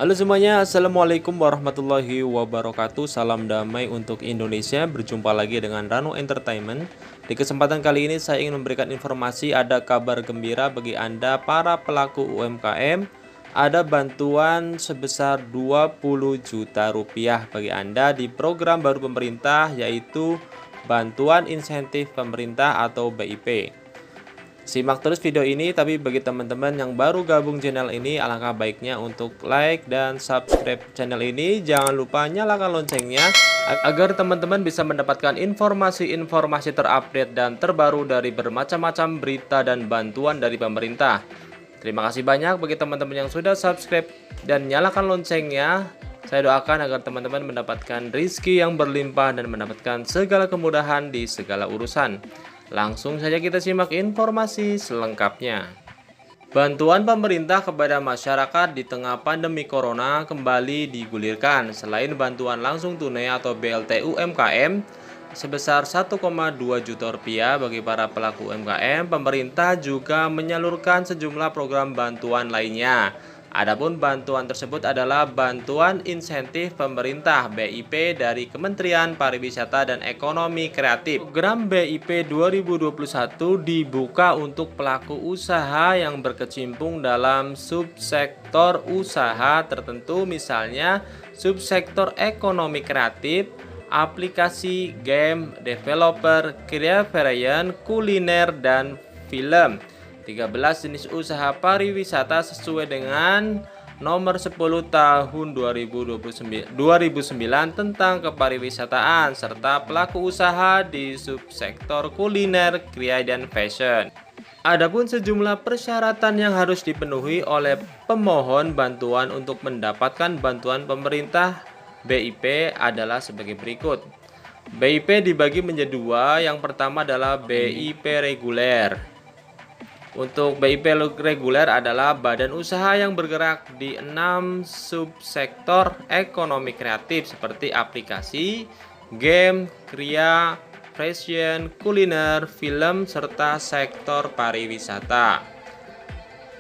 Halo semuanya, Assalamualaikum warahmatullahi wabarakatuh. Salam damai untuk Indonesia. Berjumpa lagi dengan Rano Entertainment. Di kesempatan kali ini saya ingin memberikan informasi, ada kabar gembira bagi Anda para pelaku UMKM. Ada bantuan sebesar 20 juta rupiah bagi Anda di program baru pemerintah, yaitu Bantuan Insentif Pemerintah atau BIP. Simak terus video ini, tapi bagi teman-teman yang baru gabung channel ini, alangkah baiknya untuk like dan subscribe channel ini. Jangan lupa nyalakan loncengnya agar teman-teman bisa mendapatkan informasi-informasi terupdate dan terbaru dari bermacam-macam berita dan bantuan dari pemerintah. Terima kasih banyak bagi teman-teman yang sudah subscribe dan nyalakan loncengnya. Saya doakan agar teman-teman mendapatkan rezeki yang berlimpah dan mendapatkan segala kemudahan di segala urusan. Langsung saja kita simak informasi selengkapnya. Bantuan pemerintah kepada masyarakat di tengah pandemi corona kembali digulirkan. Selain bantuan langsung tunai atau BLT UMKM sebesar 1,2 juta rupiah bagi para pelaku UMKM, pemerintah juga menyalurkan sejumlah program bantuan lainnya. Adapun bantuan tersebut adalah bantuan insentif pemerintah BIP dari Kementerian Pariwisata dan Ekonomi Kreatif. Program BIP 2021 dibuka untuk pelaku usaha yang berkecimpung dalam subsektor usaha tertentu, misalnya subsektor ekonomi kreatif, aplikasi, game, developer, kreatorian, kuliner, dan film. 13 jenis usaha pariwisata sesuai dengan nomor 10 tahun 2009 tentang kepariwisataan, serta pelaku usaha di subsektor kuliner, kria, dan fashion. Adapun sejumlah persyaratan yang harus dipenuhi oleh pemohon bantuan untuk mendapatkan bantuan pemerintah BIP adalah sebagai berikut. BIP dibagi menjadi dua. Yang pertama adalah BIP reguler. Untuk BIP reguler adalah badan usaha yang bergerak di 6 subsektor ekonomi kreatif seperti aplikasi, game, kria, fashion, kuliner, film, serta sektor pariwisata.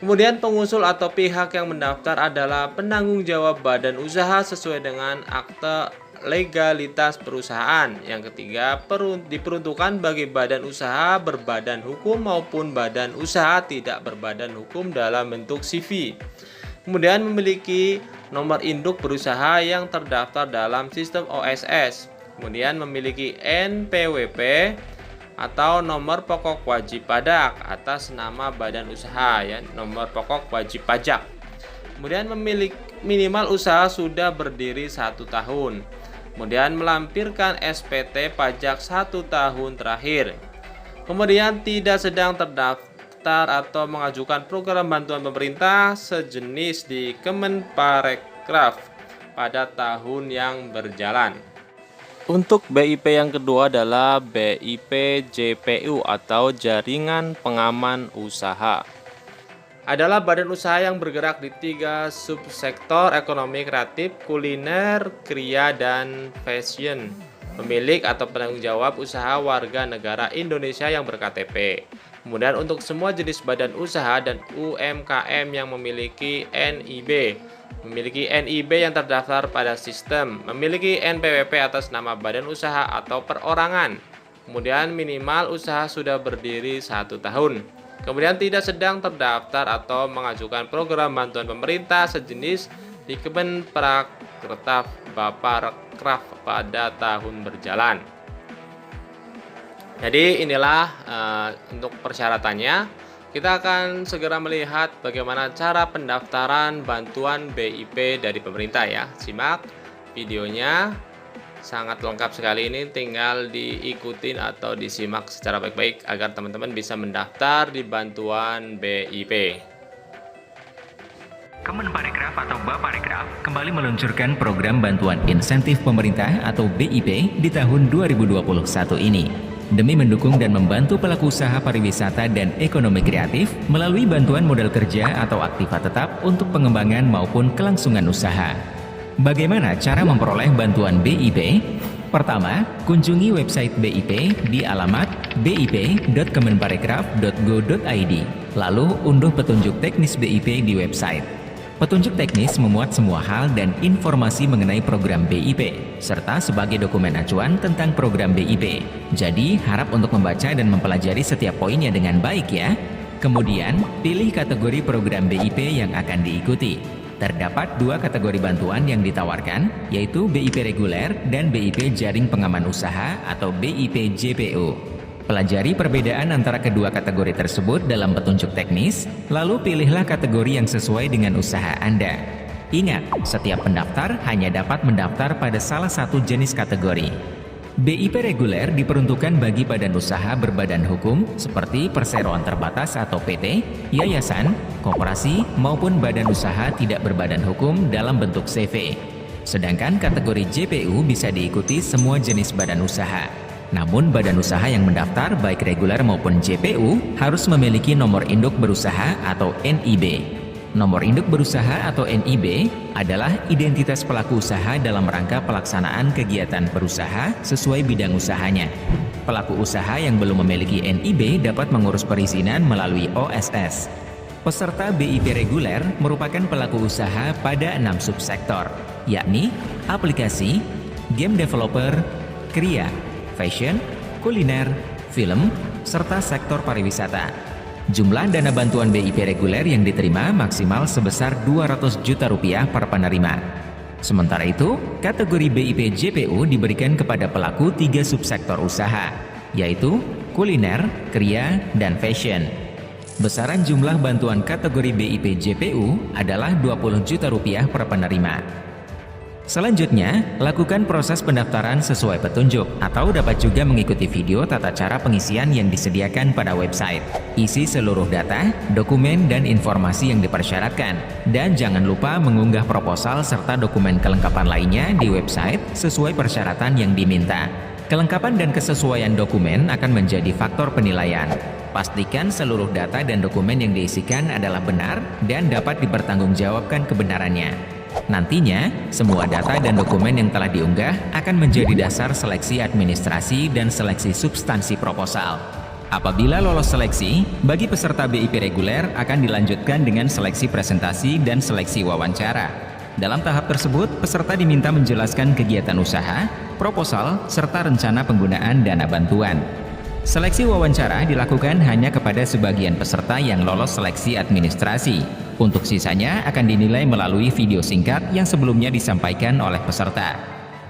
Kemudian pengusul atau pihak yang mendaftar adalah penanggung jawab badan usaha sesuai dengan akte legalitas perusahaan. Yang ketiga, diperuntukkan bagi badan usaha berbadan hukum maupun badan usaha tidak berbadan hukum dalam bentuk CV. Kemudian memiliki nomor induk berusaha yang terdaftar dalam sistem OSS. Kemudian memiliki NPWP atau nomor pokok wajib pajak atas nama badan usaha, ya, nomor pokok wajib pajak. Kemudian memiliki minimal usaha sudah berdiri 1 tahun. Kemudian melampirkan SPT pajak 1 tahun terakhir. Kemudian tidak sedang terdaftar atau mengajukan program bantuan pemerintah sejenis di Kemenparekraf pada tahun yang berjalan. Untuk BIP yang kedua adalah BIP JPU atau Jaringan Pengaman Usaha. Adalah badan usaha yang bergerak di 3 subsektor ekonomi kreatif, kuliner, kria, dan fashion. Pemilik atau penanggung jawab usaha warga negara Indonesia yang berKTP. Kemudian untuk semua jenis badan usaha dan UMKM yang memiliki NIB. Memiliki NIB yang terdaftar pada sistem. Memiliki NPWP atas nama badan usaha atau perorangan. Kemudian minimal usaha sudah berdiri 1 tahun. Kemudian tidak sedang terdaftar atau mengajukan program bantuan pemerintah sejenis di Kemenparekraf pada tahun berjalan. Jadi inilah untuk persyaratannya. Kita akan segera melihat bagaimana cara pendaftaran bantuan BIP dari pemerintah, ya. Simak videonya. Sangat lengkap sekali ini, tinggal diikutin atau disimak secara baik-baik agar teman-teman bisa mendaftar di bantuan BIP. Kemenparekraf atau Baparekraf kembali meluncurkan program bantuan insentif pemerintah atau BIP di tahun 2021 ini. Demi mendukung dan membantu pelaku usaha pariwisata dan ekonomi kreatif melalui bantuan modal kerja atau aktiva tetap untuk pengembangan maupun kelangsungan usaha. Bagaimana cara memperoleh bantuan BIP? Pertama, kunjungi website BIP di alamat bip.kemenparekraf.go.id. Lalu unduh petunjuk teknis BIP di website. Petunjuk teknis memuat semua hal dan informasi mengenai program BIP, serta sebagai dokumen acuan tentang program BIP. Jadi, harap untuk membaca dan mempelajari setiap poinnya dengan baik ya. Kemudian, pilih kategori program BIP yang akan diikuti. Terdapat dua kategori bantuan yang ditawarkan, yaitu BIP reguler dan BIP jaring pengaman usaha atau BIP JPU. Pelajari perbedaan antara kedua kategori tersebut dalam petunjuk teknis, lalu pilihlah kategori yang sesuai dengan usaha Anda. Ingat, setiap pendaftar hanya dapat mendaftar pada salah satu jenis kategori. BIP reguler diperuntukkan bagi badan usaha berbadan hukum seperti perseroan terbatas atau PT, yayasan, koperasi, maupun badan usaha tidak berbadan hukum dalam bentuk CV. Sedangkan kategori JPU bisa diikuti semua jenis badan usaha. Namun badan usaha yang mendaftar baik reguler maupun JPU harus memiliki nomor induk berusaha atau NIB. Nomor induk berusaha atau NIB adalah identitas pelaku usaha dalam rangka pelaksanaan kegiatan berusaha sesuai bidang usahanya. Pelaku usaha yang belum memiliki NIB dapat mengurus perizinan melalui OSS. Peserta BIP reguler merupakan pelaku usaha pada 6 subsektor, yakni aplikasi, game developer, kriya, fashion, kuliner, film, serta sektor pariwisata. Jumlah dana bantuan BIP reguler yang diterima maksimal sebesar Rp200 juta per penerima. Sementara itu, kategori BIP JPU diberikan kepada pelaku 3 subsektor usaha, yaitu kuliner, kriya, dan fashion. Besaran jumlah bantuan kategori BIP JPU adalah Rp20 juta per penerima. Selanjutnya, lakukan proses pendaftaran sesuai petunjuk atau dapat juga mengikuti video tata cara pengisian yang disediakan pada website. Isi seluruh data, dokumen, dan informasi yang dipersyaratkan. Dan jangan lupa mengunggah proposal serta dokumen kelengkapan lainnya di website sesuai persyaratan yang diminta. Kelengkapan dan kesesuaian dokumen akan menjadi faktor penilaian. Pastikan seluruh data dan dokumen yang diisikan adalah benar dan dapat dipertanggungjawabkan kebenarannya. Nantinya, semua data dan dokumen yang telah diunggah akan menjadi dasar seleksi administrasi dan seleksi substansi proposal. Apabila lolos seleksi, bagi peserta BIP reguler akan dilanjutkan dengan seleksi presentasi dan seleksi wawancara. Dalam tahap tersebut, peserta diminta menjelaskan kegiatan usaha, proposal, serta rencana penggunaan dana bantuan. Seleksi wawancara dilakukan hanya kepada sebagian peserta yang lolos seleksi administrasi. Untuk sisanya akan dinilai melalui video singkat yang sebelumnya disampaikan oleh peserta.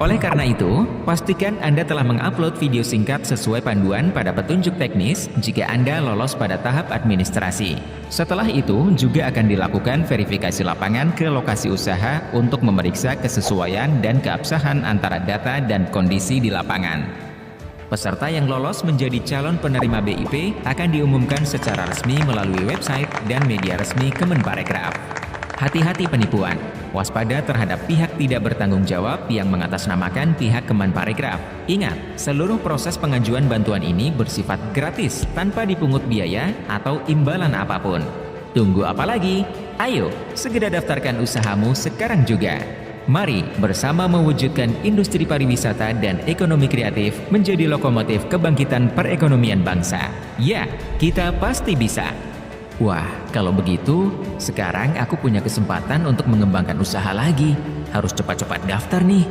Oleh karena itu, pastikan Anda telah mengupload video singkat sesuai panduan pada petunjuk teknis jika Anda lolos pada tahap administrasi. Setelah itu, juga akan dilakukan verifikasi lapangan ke lokasi usaha untuk memeriksa kesesuaian dan keabsahan antara data dan kondisi di lapangan. Peserta yang lolos menjadi calon penerima BIP akan diumumkan secara resmi melalui website dan media resmi Kemenparekraf. Hati-hati penipuan, waspada terhadap pihak tidak bertanggung jawab yang mengatasnamakan pihak Kemenparekraf. Ingat, seluruh proses pengajuan bantuan ini bersifat gratis tanpa dipungut biaya atau imbalan apapun. Tunggu apa lagi? Ayo, segera daftarkan usahamu sekarang juga. Mari bersama mewujudkan industri pariwisata dan ekonomi kreatif menjadi lokomotif kebangkitan perekonomian bangsa. Ya, kita pasti bisa. Wah, kalau begitu, sekarang aku punya kesempatan untuk mengembangkan usaha lagi. Harus cepat-cepat daftar nih.